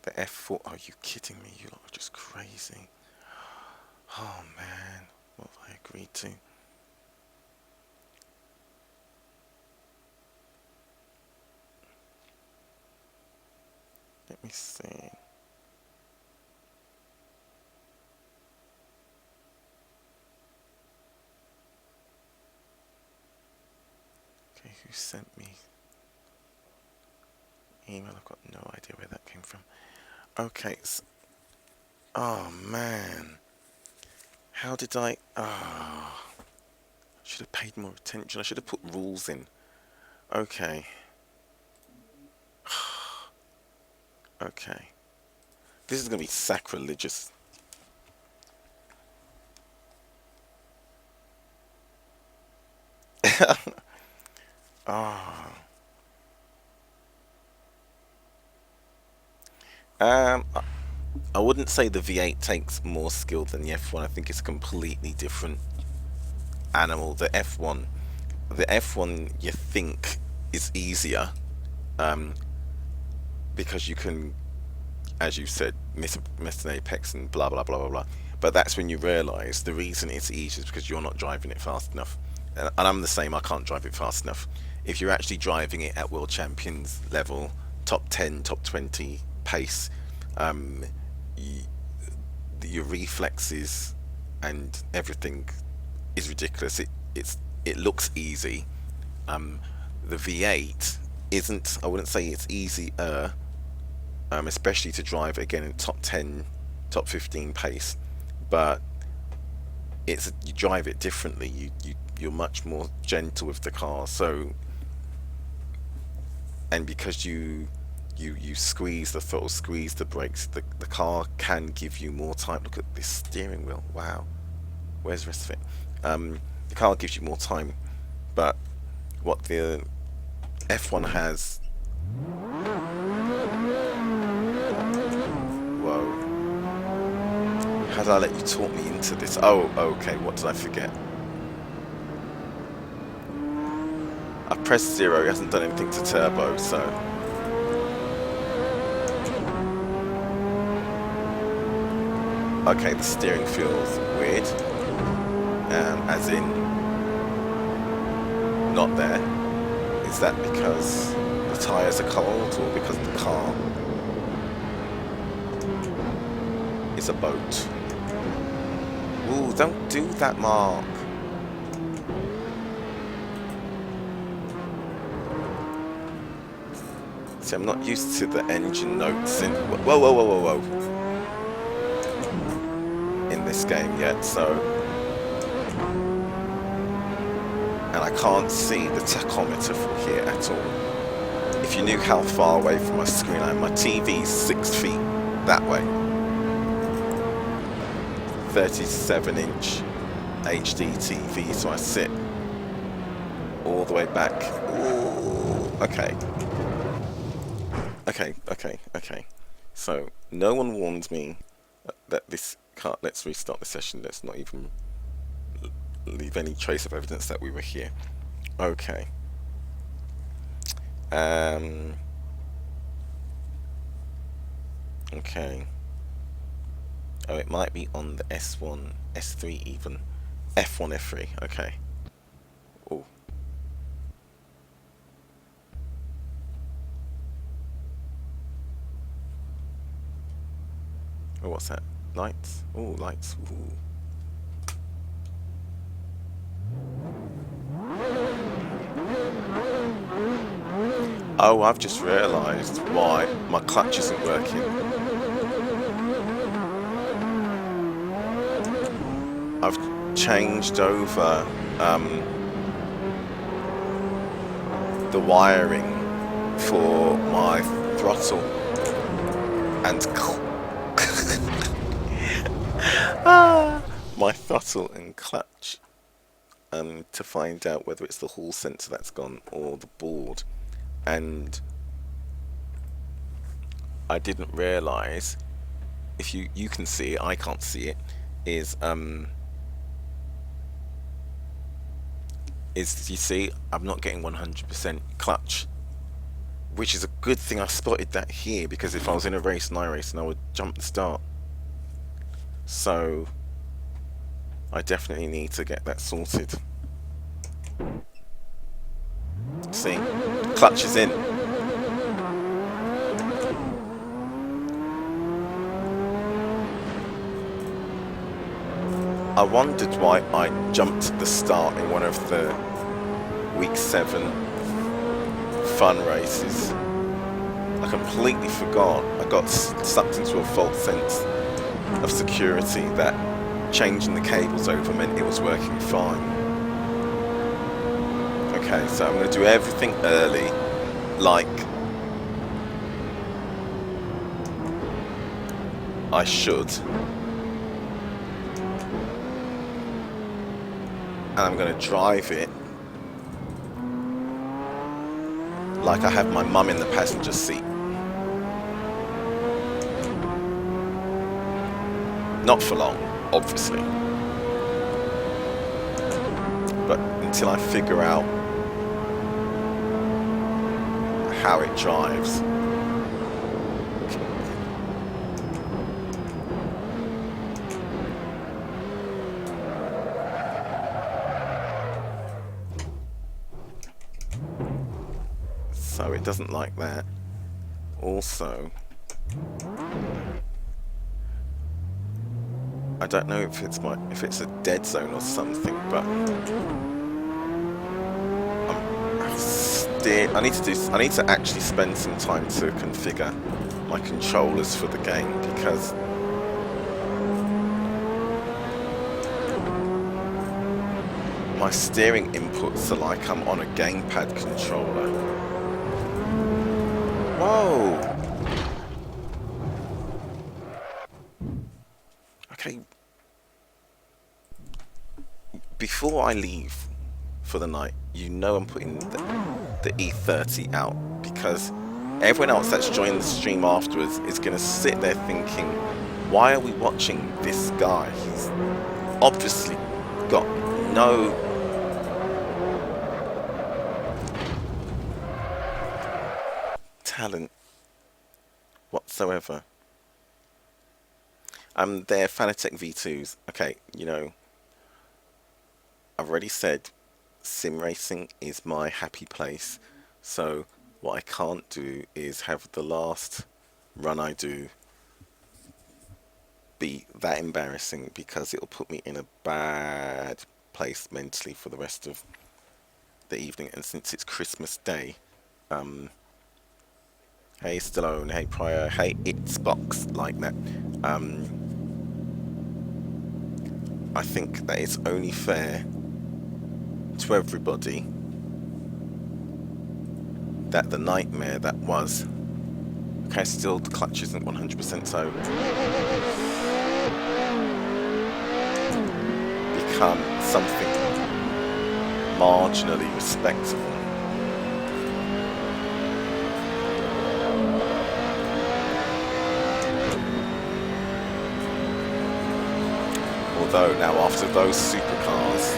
The F4. Are you kidding me? You lot are just crazy. Oh man, what have I agreed to? Let me see. Okay, who sent me email? I've got no idea where that came from. Okay, oh man. How did I... Oh, should have paid more attention. I should have put rules in. Okay. Okay. This is going to be sacrilegious. Ah. I wouldn't say the V8 takes more skill than the F1. I think it's a completely different animal. The F1 you think is easier, um, because you can, as you said, miss an apex and blah blah blah blah blah. But that's when you realise the reason it's easy is because you're not driving it fast enough. And I'm the same. I can't drive it fast enough. If you're actually driving it at world champions level, top 10, top 20 pace, um, y your reflexes and everything is ridiculous. It looks easy. Um, the V8 isn't. I wouldn't say it's easier, especially to drive again in top 10, top 15 pace. But you drive it differently. You're much more gentle with the car. So, and because you squeeze the throttle, squeeze the brakes, the car can give you more time. Look at this steering wheel. Wow. Where's the rest of it? The car gives you more time, but what the F1 has. Whoa. How did I let you talk me into this? Oh, okay. What did I forget? I've pressed zero. It hasn't done anything to turbo, so. Okay, the steering feels weird. As in, not there. Is that because the tyres are cold or because the car is a boat? Ooh, don't do that, Mark. See, I'm not used to the engine notes in... Whoa, whoa, whoa, whoa, whoa. In this game yet, so... And I can't see the tachometer from here at all. If you knew how far away from my screen I am, my TV's 6 feet that way. 37-inch HD TV, so I sit all the way back. Ooh, okay. Okay. So, no one warned me that this can't... Let's restart the session. Let's not even leave any trace of evidence that we were here. Okay. Okay. Oh, it might be on the S1, S3 even. F1, F3. Okay. Oh. Oh, what's that? Lights? Oh, lights. Ooh. Oh, I've just realised why my clutch isn't working. I've changed over the wiring for my throttle and my throttle and clutch to find out whether it's the hall sensor that's gone or the board. And I didn't realise, if you can see it, I can't see it, is you see, I'm not getting 100% clutch which is a good thing I spotted that here, because if I was in a race and I would jump the start. So I definitely need to get that sorted. See, clutch is in. I wondered why I jumped the start in one of the week 7 fun races. I completely forgot. I got sucked into a false sense of security that changing the cables over meant it was working fine. Okay, so I'm going to do everything early, like I should. And I'm going to drive it like I have my mum in the passenger seat. Not for long, obviously. But until I figure out how it drives. So it doesn't like that. Also, I don't know if it's a dead zone or something, but I need to actually spend some time to configure my controllers for the game, because my steering inputs are like I'm on a gamepad controller. Whoa! Okay. Before I leave for the night, you know I'm putting the E30 out, because everyone else that's joined the stream afterwards is going to sit there thinking, why are we watching this guy? He's obviously got no talent whatsoever. They're Fanatec V2s. Okay, you know, I've already said sim racing is my happy place, so what I can't do is have the last run I do be that embarrassing, because it'll put me in a bad place mentally for the rest of the evening. And since it's Christmas Day, hey Stallone, hey Pryor, hey It's Box, like that, I think that it's only fair to everybody that the nightmare that was, okay, still the clutch isn't 100%, so become something marginally respectable. Although now after those supercars,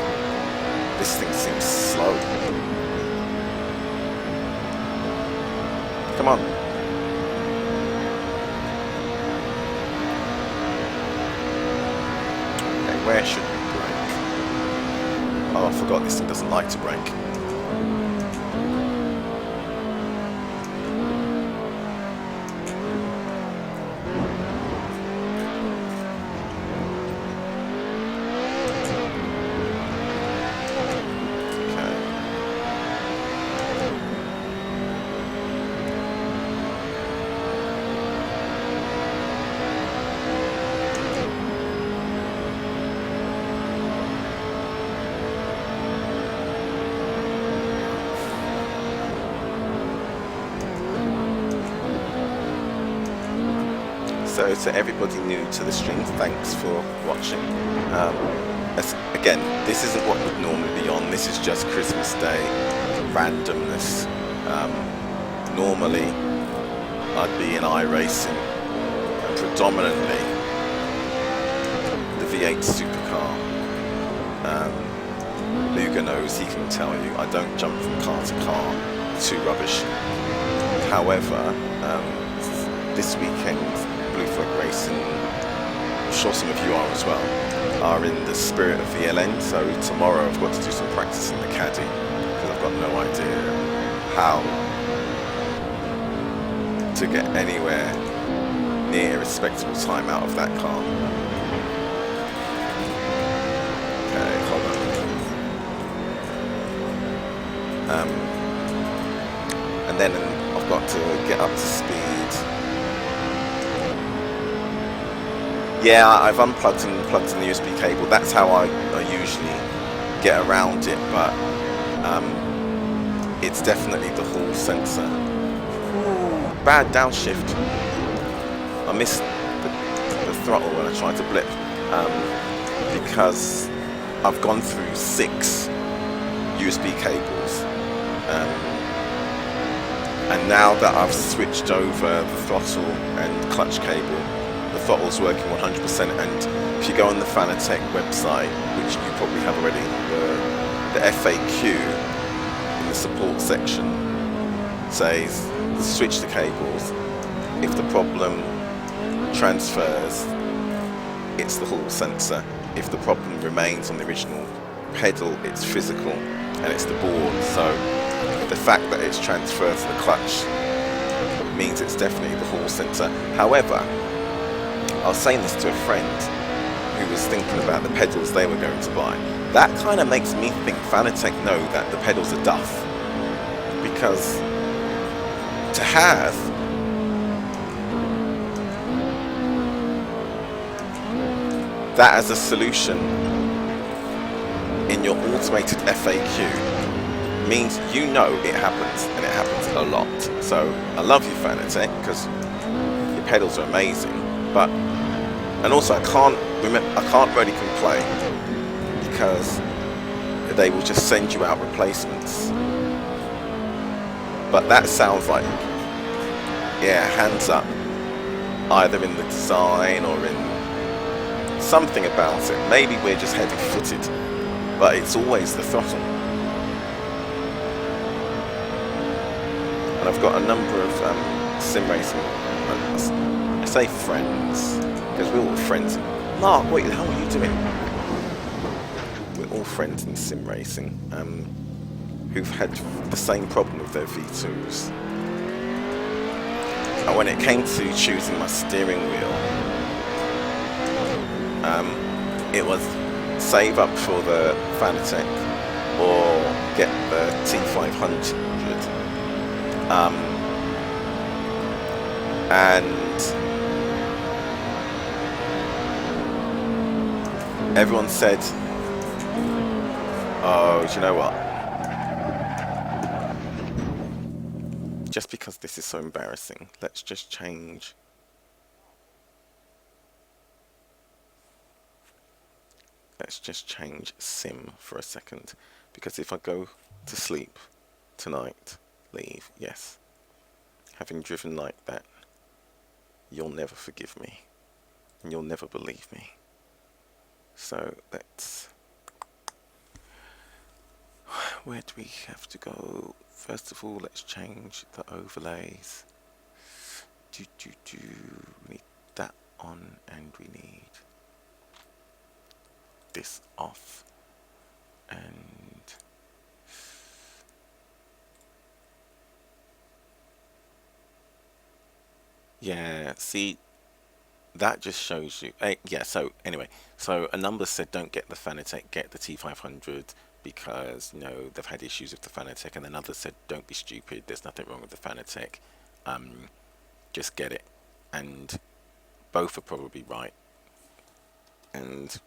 this thing seems slow. Come on. Okay, where should we brake? Oh, I forgot this thing doesn't like to brake. So to everybody new to the stream, thanks for watching. Again, this isn't what would normally be on. This is just Christmas Day randomness. Normally, I'd be in iRacing, and predominantly the V8 supercar. Luger knows, he can tell you, I don't jump from car to car. Too rubbish. However, this weekend, Blue Flag Racing, I'm sure some of you are as well, are in the spirit of VLN. So tomorrow I've got to do some practice in the caddy because I've got no idea how to get anywhere near a respectable time out of that car. Okay, hold on. And then I've got to get up to speed. Yeah, I've unplugged and plugged in the USB cable. That's how I usually get around it, but it's definitely the hall sensor. Bad downshift. I missed the throttle when I tried to blip because I've gone through 6 USB cables. And now that I've switched over the throttle and clutch cable, the throttle's working 100%. And if you go on the Fanatec website, which you probably have already, the FAQ in the support section says switch the cables. If the problem transfers, it's the hall sensor. If the problem remains on the original pedal, it's physical and it's the board. So the fact that it's transferred to the clutch means it's definitely the hall sensor. However, I was saying this to a friend who was thinking about the pedals they were going to buy. That kind of makes me think Fanatec know that the pedals are duff, because to have that as a solution in your automated FAQ means you know it happens, and it happens a lot. So I love you, Fanatec, because your pedals are amazing. But and also I can't really complain because they will just send you out replacements. But that sounds like, yeah, hands up, either in the design or in something about it. Maybe we're just heavy-footed, but it's always the throttle. And I've got a number of sim racing, I say friends, because we're all friends. Mark, what the hell are you doing? We're all friends in sim racing, who've had the same problem with their V2s. And when it came to choosing my steering wheel, it was save up for the Fanatec or get the T500. And everyone said, oh, do you know what? Just because this is so embarrassing, let's just change. Let's just change sim for a second. Because if I go to sleep tonight, leave, yes. Having driven like that, you'll never forgive me. And you'll never believe me. So let's... Where do we have to go? First of all, let's change the overlays. We need that on, and we need this off. And yeah, see, that just shows you. Yeah, so anyway, so a number said don't get the Fanatec, get the T500. Because, you know, they've had issues with the Fanatec, and then others said don't be stupid, there's nothing wrong with the Fanatec, just get it. And both are probably right, and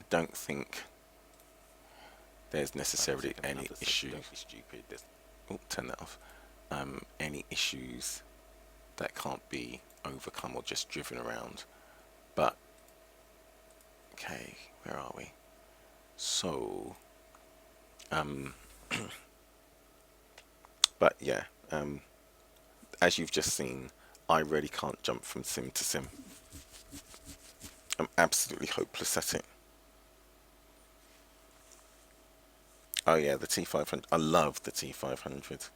I don't think there's necessarily any issue. Don't be stupid. Turn that off. Any issues that can't be overcome or just driven around. But okay, where are we? So, but yeah, as you've just seen, I really can't jump from sim to sim. I'm absolutely hopeless at it. Oh yeah, the T500. I love the T500.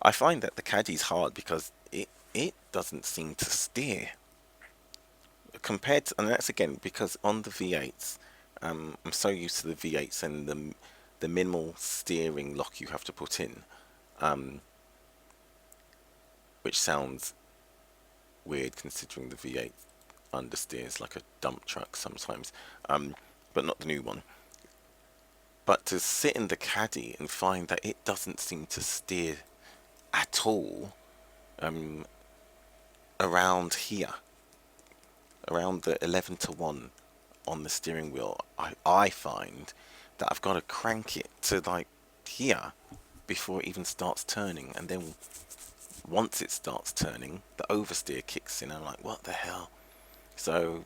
I find that the Caddy's hard because it doesn't seem to steer compared to, and that's again because on the V8s, I'm so used to the V8s and the minimal steering lock you have to put in, um, which sounds weird considering the V8 understeers like a dump truck sometimes, but not the new one. But to sit in the Caddy and find that it doesn't seem to steer at all, um, around here, around the 11 to 1 on the steering wheel, I find that I've got to crank it to like here before it even starts turning, and then once it starts turning, the oversteer kicks in. And I'm like, what the hell? So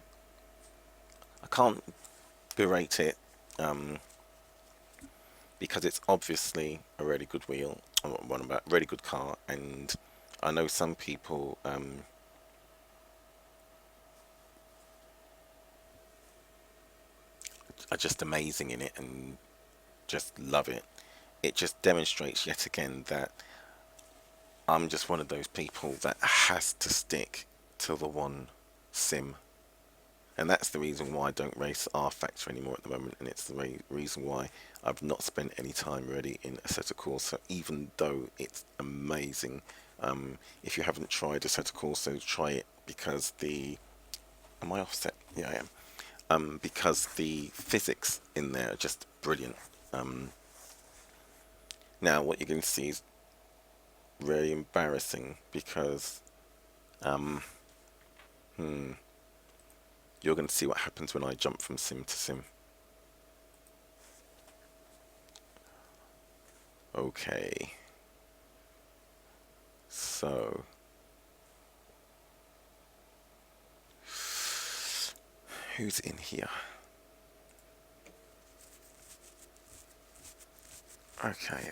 I can't berate it, because it's obviously a really good wheel, really good car, and I know some people are just amazing in it and just love it. It just demonstrates yet again that I'm just one of those people that has to stick to the one sim. And that's the reason why I don't race R Factor anymore at the moment, and it's the reason why I've not spent any time really in Assetto Corsa, even though it's amazing. If you haven't tried Assetto Corsa, try it, because am I offset? Yeah, I am. Because the physics in there are just brilliant. Now, what you're going to see is really embarrassing because you're going to see what happens when I jump from sim to sim. Okay. So. Who's in here? Okay.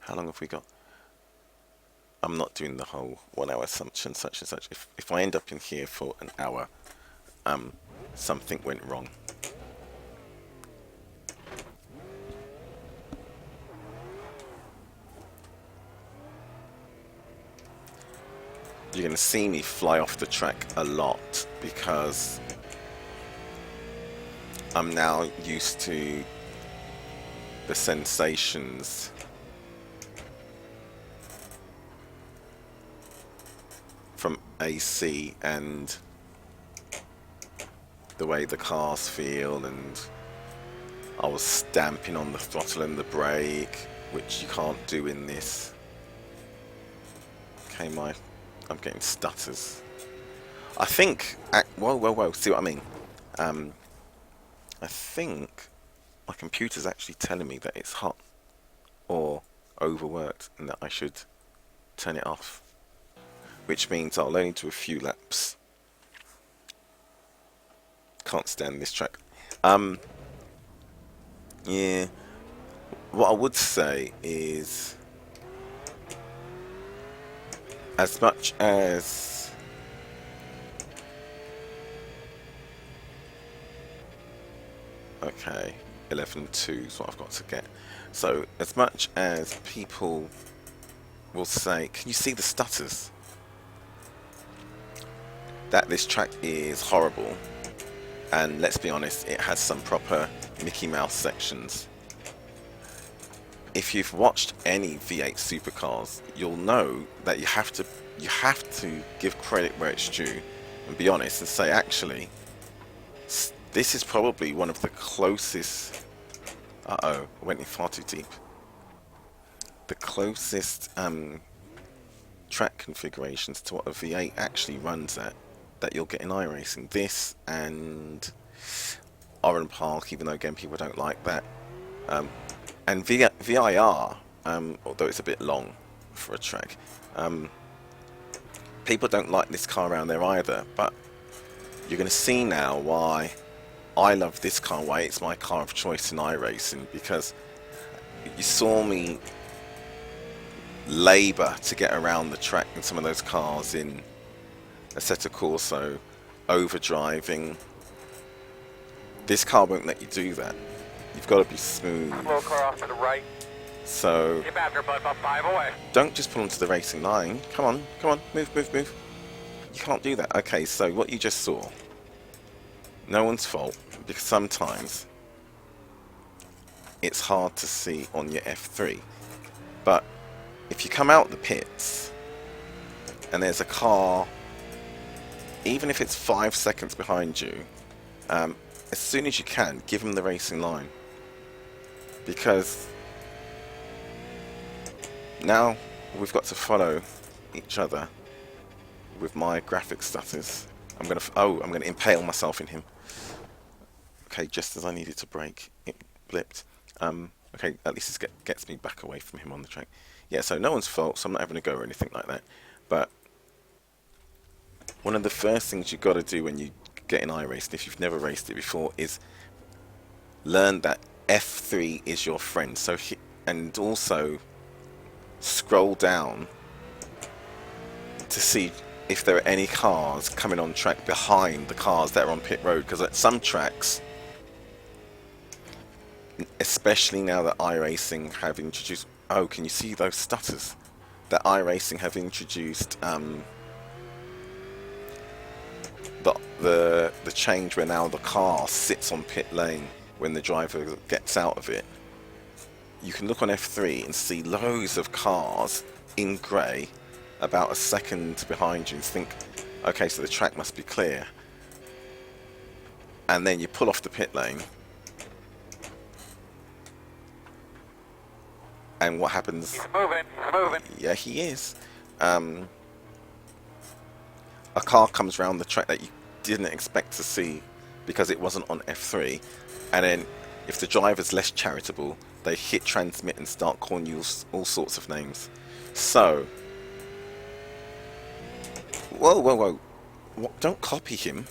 How long have we got? I'm not doing the whole 1 hour assumption, such and such. If I end up in here for an hour, something went wrong. You're going to see me fly off the track a lot because I'm now used to the sensations from AC and the way the cars feel, and I was stamping on the throttle and the brake, which you can't do in this. Okay, I'm getting stutters. I think, whoa, see what I mean? I think my computer's actually telling me that it's hot or overworked and that I should turn it off, which means I'll only do a few laps. Can't stand this track. Yeah, what I would say is, as much as okay, 11.2 is what I've got to get. So as much as people will say, can you see the stutters? That this track is horrible, and let's be honest, it has some proper Mickey Mouse sections. If you've watched any V8 supercars, you'll know that you have to give credit where it's due and be honest and say, actually, this is probably one of the closest. I went in far too deep. The closest track configurations to what a V8 actually runs at that you'll get in iRacing. This and Oran Park, even though again people don't like that, and VIR, although it's a bit long for a track, people don't like this car around there either. But you're going to see now why I love this car, why it's my car of choice in iRacing, because you saw me labour to get around the track in some of those cars in Assetto Corsa, overdriving. This car won't let you do that. You've got to be smooth. Slow car off to the right. So Keep after, bud, about 5 away. don't just pull onto the racing line. Come on, come on, move, move, move. You can't do that. Okay, so what you just saw, no one's fault, because sometimes it's hard to see on your F3. But if you come out the pits and there's a car, even if it's 5 seconds behind you, as soon as you can, give them the racing line. Because now we've got to follow each other with my graphic stutters. I'm gonna impale myself in him. Okay, just as I needed to brake, it blipped. Okay, at least it gets me back away from him on the track. Yeah, so no one's fault, so I'm not having a go or anything like that. But one of the first things you've got to do when you get in iRacing, if you've never raced it before, is learn that F3 is your friend. So and also scroll down to see if there are any cars coming on track behind the cars that are on pit road, because at some tracks, especially now that iRacing have introduced, oh, can you see those stutters? That iRacing have introduced the change where now the car sits on pit lane when the driver gets out of it. You can look on F3 and see loads of cars in grey about a second behind you and think, okay, so the track must be clear. And then you pull off the pit lane, and what happens? He's moving, he's moving. Yeah, he is. A car comes around the track that you didn't expect to see because it wasn't on F3, and then if the driver's less charitable, they hit transmit and start calling you all sorts of names. So, whoa, whoa, whoa. What? Don't copy him.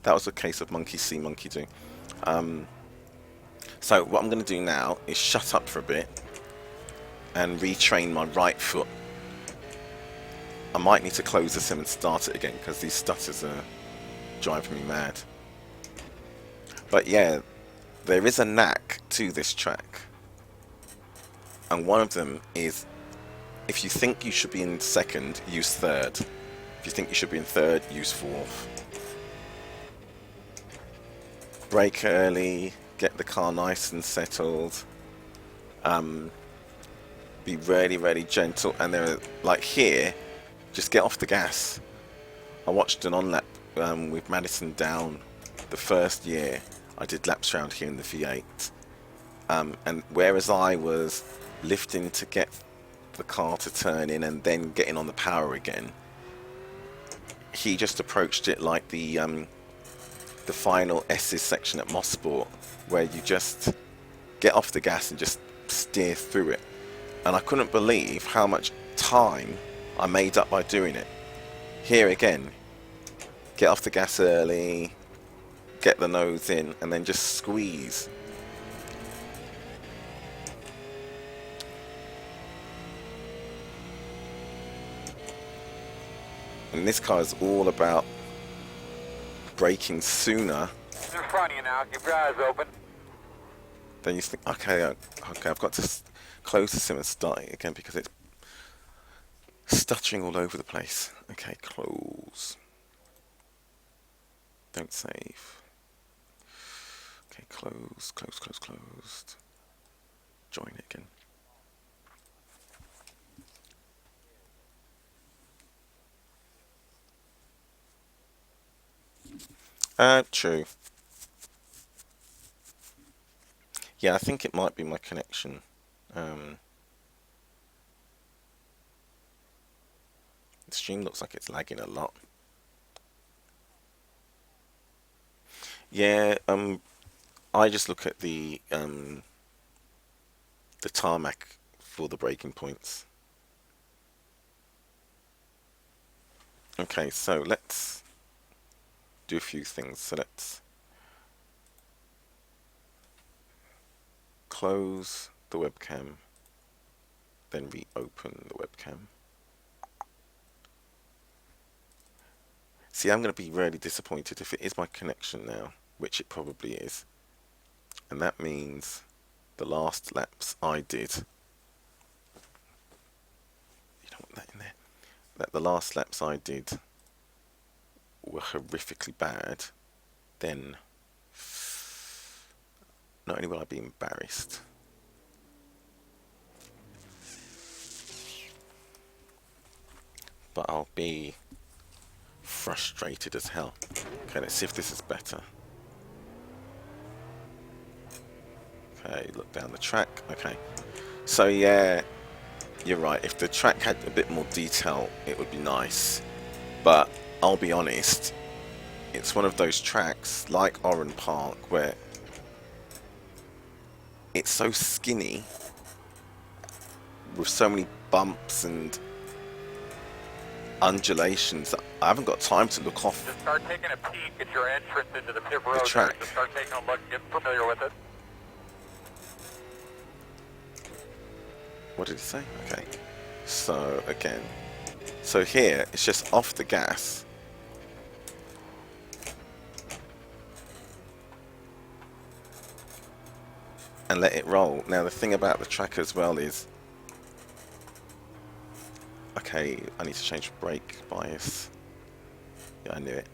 That was a case of monkey see, monkey do. So what I'm going to do now is shut up for a bit and retrain my right foot. I might need to close the sim and start it again because these stutters are driving me mad. But yeah, there is a knack to this track. And one of them is, if you think you should be in second, use third. If you think you should be in third, use fourth. Brake early, get the car nice and settled. Be really, really gentle. And there, like here, just get off the gas. I watched an on-lap with Madison down the first year. I did laps around here in the V8. And whereas I was lifting to get the car to turn in and then getting on the power again, he just approached it like the final S's section at Mosport, where you just get off the gas and just steer through it. And I couldn't believe how much time I made up by doing it. Here again, get off the gas early, get the nose in, and then just squeeze. And this car is all about braking sooner. He's in front of you now. Keep your eyes open. Then you think, okay, I've got to close the sim and start it again because it's stuttering all over the place. Okay, close. Don't save. Okay, close, close, close, closed. Join it again. True. Yeah, I think it might be my connection. The stream looks like it's lagging a lot. Yeah, I just look at the tarmac for the braking points. Okay, so let's do a few things. So let's close the webcam, then reopen the webcam. See, I'm going to be really disappointed if it is my connection now, which it probably is. And that means the last laps I did, you don't want that in there, that the last laps I did were horrifically bad, then not only will I be embarrassed, but I'll be frustrated as hell. Okay, let's see if this is better. Okay, look down the track. Okay, so yeah, you're right. If the track had a bit more detail, it would be nice. But I'll be honest, it's one of those tracks like Oran Park where it's so skinny with so many bumps and undulations that I haven't got time to look off Just start taking a peek at your entrance into the pit road. track. Just start taking a look, get familiar with it. What did it say? Okay. So again, so here it's just off the gas. And let it roll. Now the thing about the track as well is, okay, I need to change brake bias. Yeah, I knew it.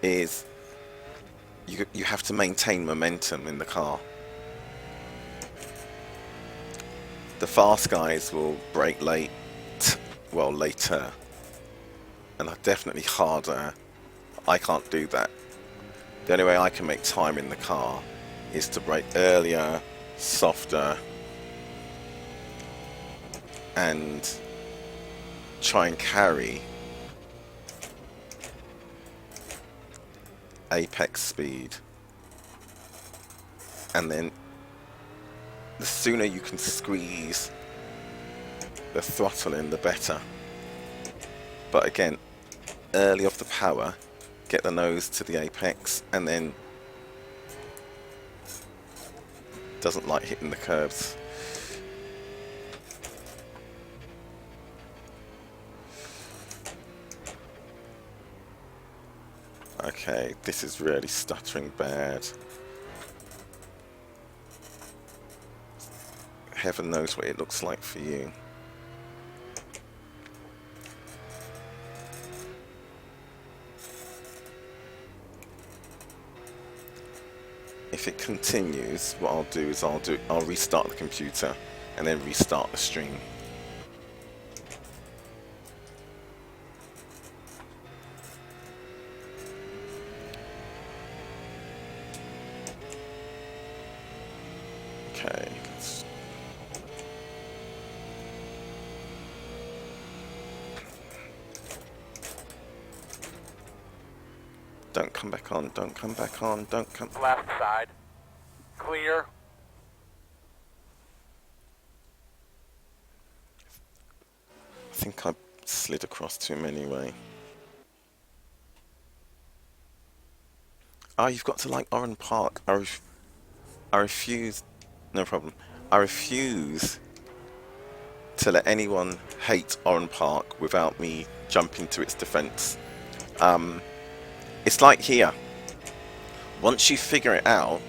Is you have to maintain momentum in the car. The fast guys will brake late, well, later, and are definitely harder. I can't do that. The only way I can make time in the car is to brake earlier, softer, and try and carry apex speed. And then the sooner you can squeeze the throttle in, the better. But again, early off the power, get the nose to the apex, and then doesn't like hitting the curves. Okay, this is really stuttering bad. Heaven knows what it looks like for you. If it continues, what I'll do is I'll restart the computer and then restart the stream. Okay, don't come back on, don't come back on, don't come... Left side. Clear. I think I slid across to him anyway. Oh, you've got to like Oran Park. I refuse... No problem. I refuse to let anyone hate Oran Park without me jumping to its defense. It's like here. Once you figure it out,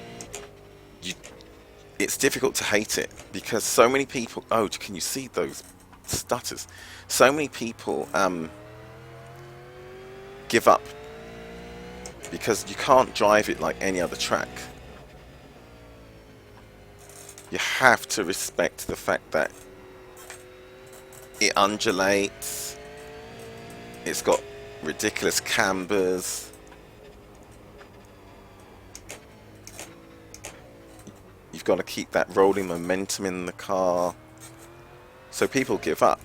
it's difficult to hate it because so many people... Oh, can you see those stutters? So many people give up because you can't drive it like any other track. You have to respect the fact that it undulates, it's got ridiculous cambers. You've got to keep that rolling momentum in the car. So people give up.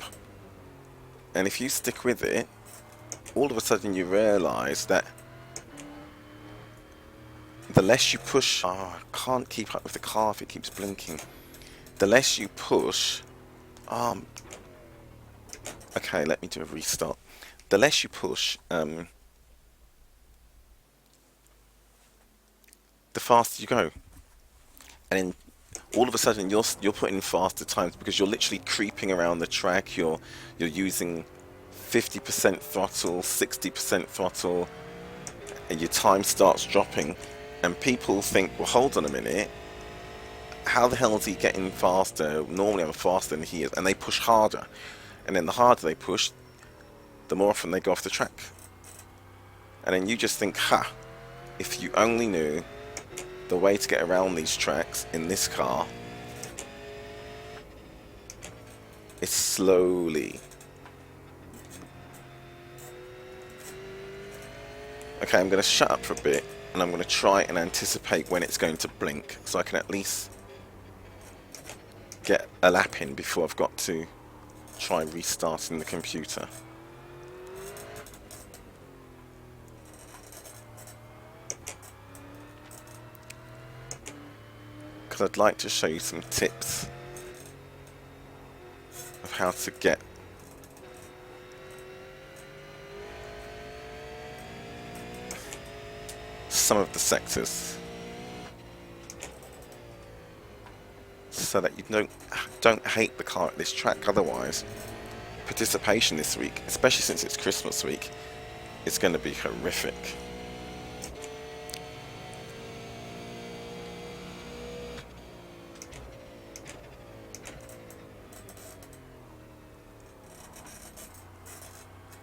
And if you stick with it, all of a sudden you realise that the less you push... Oh, I can't keep up with the car if it keeps blinking. The less you push... okay, let me do a restart. The less you push, the faster you go. And then all of a sudden you're putting faster times because you're literally creeping around the track. You're using 50% throttle, 60% throttle, and your time starts dropping. And people think, well, hold on a minute, how the hell is he getting faster? Normally I'm faster than he is. And they push harder. And then the harder they push, the more often they go off the track. And then you just think, ha, if you only knew the way to get around these tracks in this car, it's slowly. Okay, I'm going to shut up for a bit, and I'm going to try and anticipate when it's going to blink, so I can at least get a lap in before I've got to try restarting the computer. Because I'd like to show you some tips of how to get some of the sectors so that you don't hate the car at this track. Otherwise, participation this week, especially since it's Christmas week, is going to be horrific.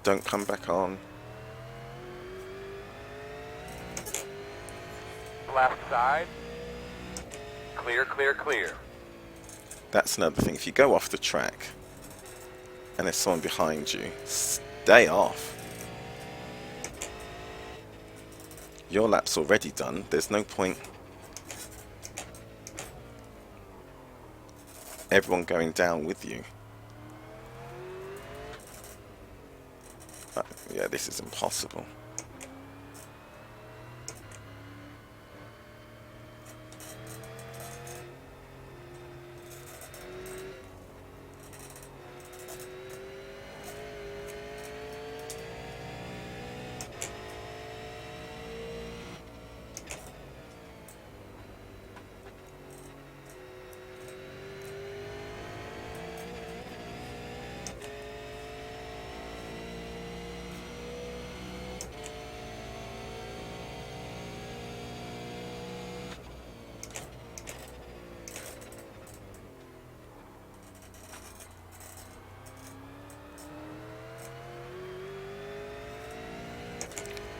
Don't come back on. Left side. Clear, clear, clear. That's another thing. If you go off the track and there's someone behind you, stay off. Your lap's already done. There's no point everyone going down with you. Yeah, this is impossible.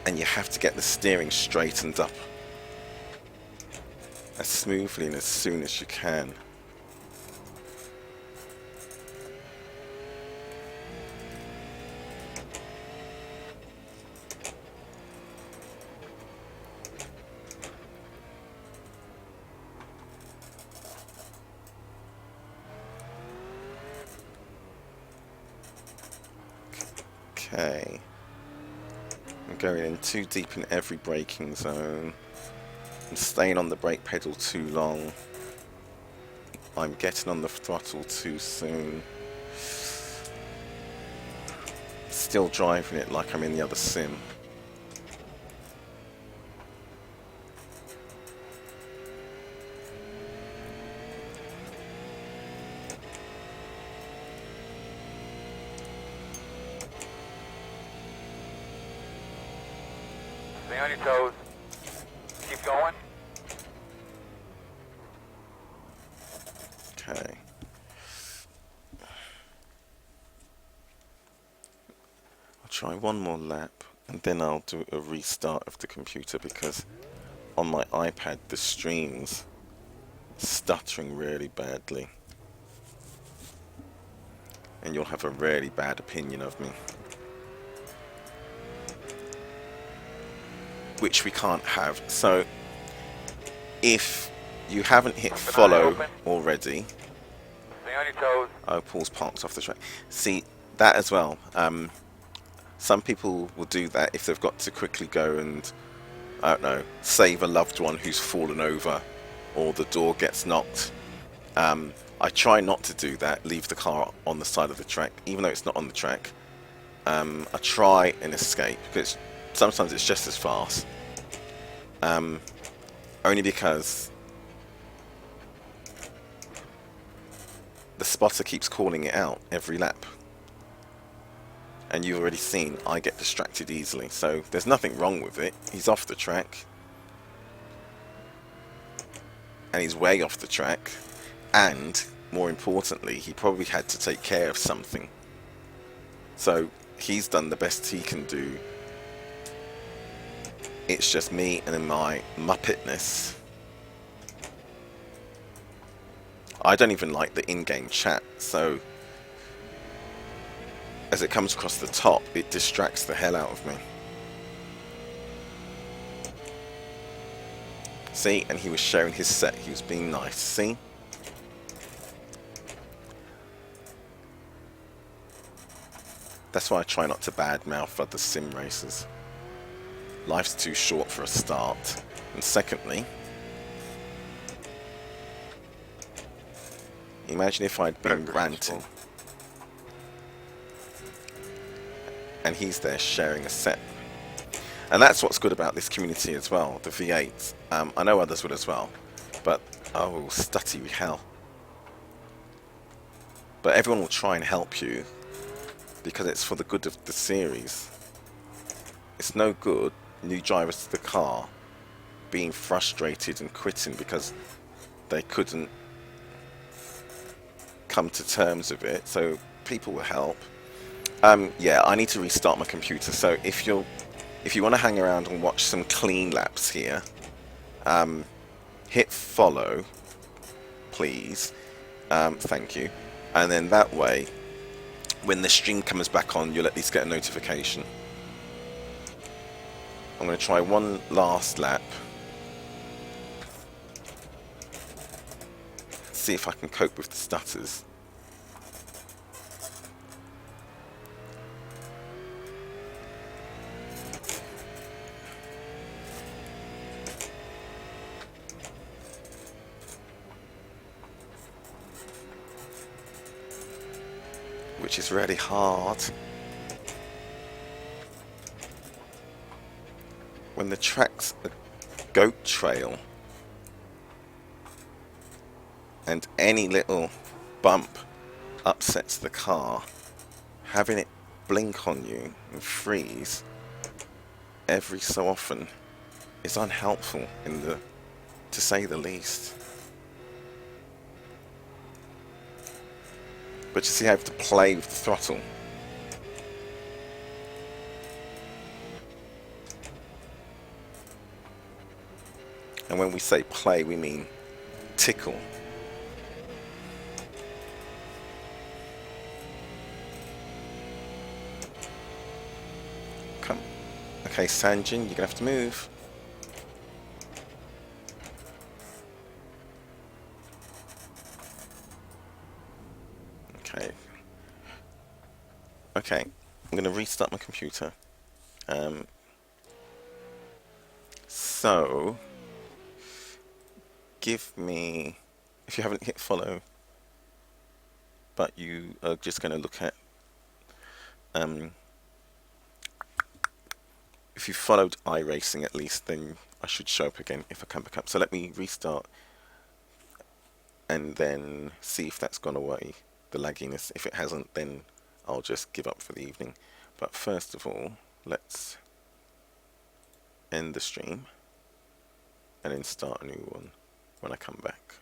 And you have to get the steering straightened up as smoothly and as soon as you can. Okay. I'm going in too deep in every braking zone. I'm staying on the brake pedal too long. I'm getting on the throttle too soon. Still driving it like I'm in the other sim. Stay on your toes. Keep going. Okay. I'll try one more lap and then I'll do a restart of the computer because on my iPad the stream's stuttering really badly. And you'll have a really bad opinion of me. Which we can't have. So if you haven't hit follow already. Stay on your toes. Oh, Paul's parked off the track. See, that as well. Some people will do that if they've got to quickly go and, I don't know, save a loved one who's fallen over or the door gets knocked. I try not to do that, leave the car on the side of the track, even though it's not on the track. I try and escape because sometimes it's just as fast. Only because the spotter keeps calling it out every lap. And you've already seen I get distracted easily, so there's nothing wrong with it. He's off the track. and he's way off the track, and more importantly, he probably had to take care of something. So he's done the best he can do. It's just me and my Muppetness. I don't even like the in-game chat, so as it comes across the top, it distracts the hell out of me. See, and he was sharing his set, he was being nice, see? That's why I try not to badmouth other sim racers. Life's too short for a start. And secondly, imagine if I'd been ranting and he's there sharing a set. And that's what's good about this community as well, the V8s. I know others would as well, but oh, stutty hell. But everyone will try and help you because it's for the good of the series. It's no good new drivers to the car being frustrated and quitting because they couldn't come to terms with it, so people will help. Yeah, I need to restart my computer, so if you want to hang around and watch some clean laps here, hit follow, please. Thank you. And then that way, when the stream comes back on, you'll at least get a notification. I'm going to try one last lap. See if I can cope with the stutters. Which is really hard. When the track's a goat trail and any little bump upsets the car, having it blink on you and freeze every so often is unhelpful to say the least. But you see, I have to play with the throttle. And when we say play, we mean tickle. Come. Okay, Sanjin, you're gonna have to move. Okay. Okay, I'm gonna restart my computer. So give me, if you haven't hit follow, but you are just going to look at, if you followed iRacing at least, then I should show up again if I come back up. So let me restart and then see if that's gone away, the lagginess. If it hasn't, then I'll just give up for the evening. But first of all, let's end the stream and then start a new one when I come back.